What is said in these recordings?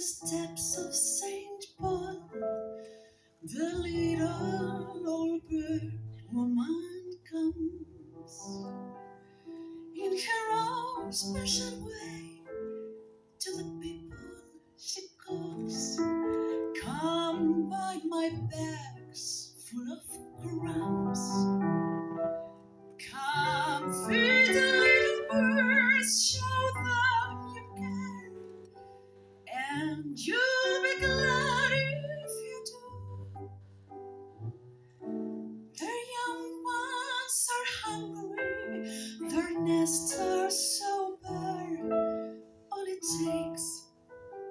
steps of Saint Paul, the little old bird woman comes in her own special way to the people she calls. Come buy my bags full of crumbs. Come feed the little birds, show them you care, and you'll be glad if you do. Their young ones are hungry, their nests are so bare. All it takes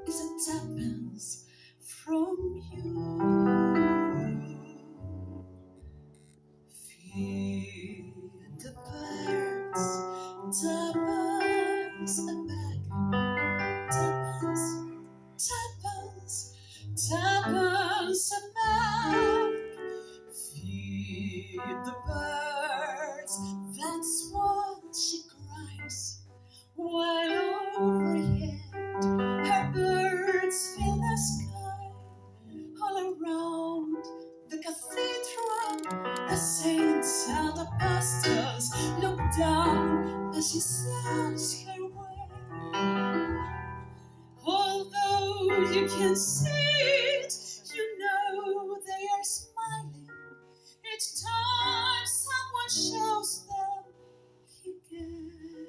is a tuppence from you. Feed the birds, tuppence a bag, tuppence, tuppence, tuppence a bag. Feed the birds, that's what she cries. While overhead her birds fill the sky. All around the cathedral, the saints and the pastors look down as she sails her way. Although you can't see it, you know they are smiling each time someone shows them he cares.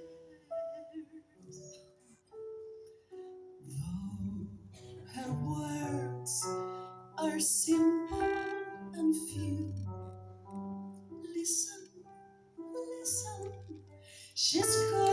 Though her words are simple and few, listen, listen, she's calling.